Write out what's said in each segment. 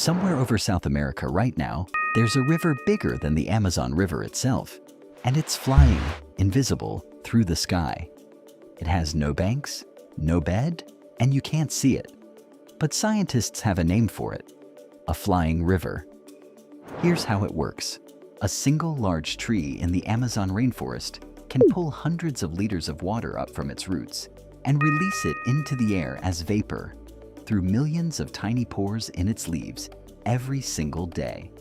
Somewhere over South America right now, there's a river bigger than the Amazon River itself, and it's flying, invisible, through the sky. It has no banks, no bed, and you can't see it. But scientists have a name for it: a flying river. Here's how it works. A single large tree in the Amazon rainforest can pull hundreds of liters of water up from its roots and release it into the air as vapor through millions of tiny pores in its leaves every single day.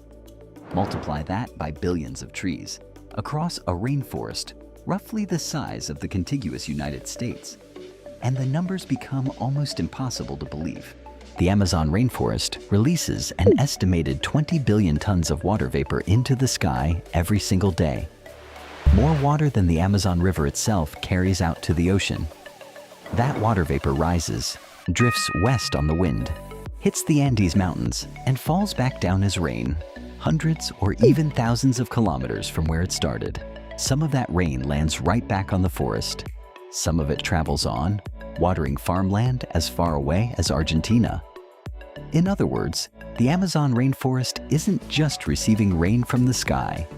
Multiply that by billions of trees across a rainforest roughly the size of the contiguous United States, and the numbers become almost impossible to believe. The Amazon rainforest releases an estimated 20 billion tons of water vapor into the sky every single day. More water than the Amazon River itself carries out to the ocean. That water vapor rises, drifts west on the wind, hits the Andes Mountains, and falls back down as rain, hundreds or even thousands of kilometers from where it started. Some of that rain lands right back on the forest. Some of it travels on, watering farmland as far away as Argentina. In other words, the Amazon rainforest isn't just receiving rain from the sky.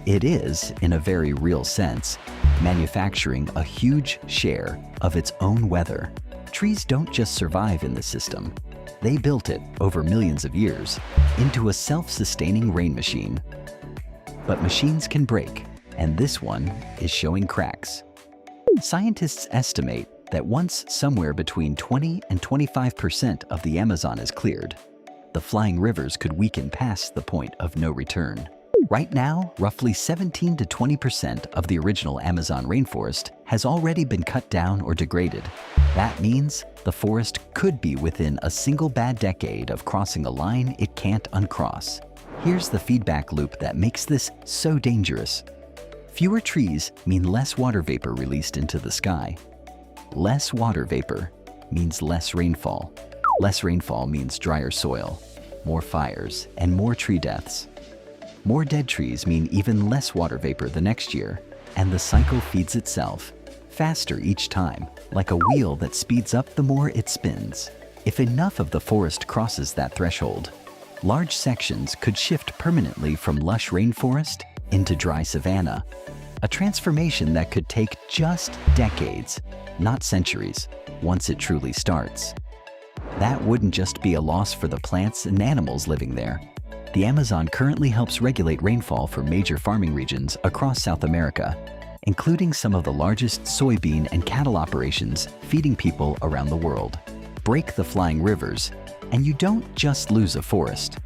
It is, in a very real sense, manufacturing a huge share of its own weather. Trees don't just survive in the system. They built it, over millions of years, into a self-sustaining rain machine. But machines can break, and this one is showing cracks. Scientists estimate that once somewhere between 20 and 25% of the Amazon is cleared, the flying rivers could weaken past the point of no return. Right now, roughly 17 to 20% of the original Amazon rainforest has already been cut down or degraded. That means the forest could be within a single bad decade of crossing a line it can't uncross. Here's the feedback loop that makes this so dangerous. Fewer trees mean less water vapor released into the sky. Less water vapor means less rainfall. Less rainfall means drier soil, more fires, and more tree deaths. More dead trees mean even less water vapor the next year, and the cycle feeds itself, faster each time, like a wheel that speeds up the more it spins. If enough of the forest crosses that threshold, large sections could shift permanently from lush rainforest into dry savanna, a transformation that could take just decades, not centuries, once it truly starts. That wouldn't just be a loss for the plants and animals living there. The Amazon currently helps regulate rainfall for major farming regions across South America, including some of the largest soybean and cattle operations feeding people around the world. Break the flying rivers, and you don't just lose a forest.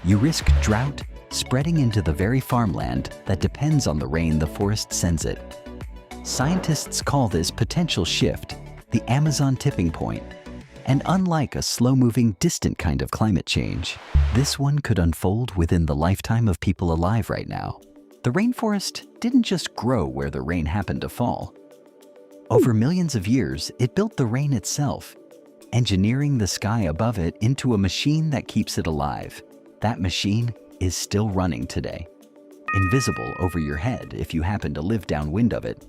You risk drought spreading into the very farmland that depends on the rain the forest sends it. Scientists call this potential shift the Amazon tipping point. And unlike a slow-moving, distant kind of climate change, this one could unfold within the lifetime of people alive right now. The rainforest didn't just grow where the rain happened to fall. Over millions of years, it built the rain itself, engineering the sky above it into a machine that keeps it alive. That machine is still running today. Invisible over your head if you happen to live downwind of it,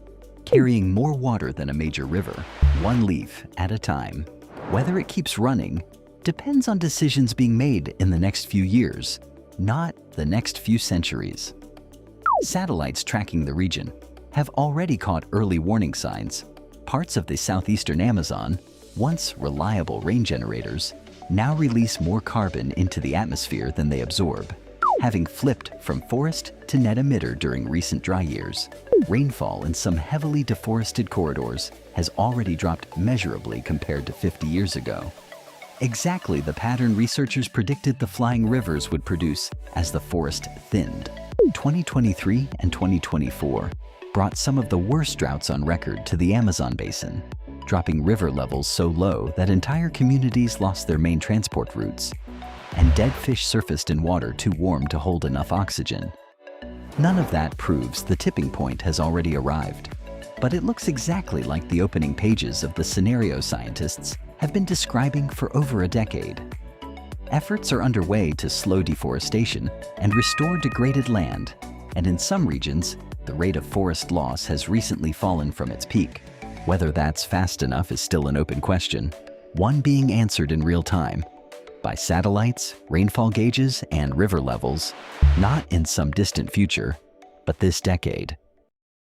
carrying more water than a major river, one leaf at a time. Whether it keeps running depends on decisions being made in the next few years, not the next few centuries. Satellites tracking the region have already caught early warning signs. Parts of the southeastern Amazon, once reliable rain generators, now release more carbon into the atmosphere than they absorb, having flipped from forest to net emitter during recent dry years. Rainfall in some heavily deforested corridors has already dropped measurably compared to 50 years ago. Exactly the pattern researchers predicted the flying rivers would produce as the forest thinned. 2023 and 2024 brought some of the worst droughts on record to the Amazon basin, dropping river levels so low that entire communities lost their main transport routes, and dead fish surfaced in water too warm to hold enough oxygen. None of that proves the tipping point has already arrived, but it looks exactly like the opening pages of the scenario scientists have been describing for over a decade. Efforts are underway to slow deforestation and restore degraded land, and in some regions, the rate of forest loss has recently fallen from its peak. Whether that's fast enough is still an open question, one being answered in real time. by satellites, rainfall gauges, and river levels, not in some distant future, but this decade.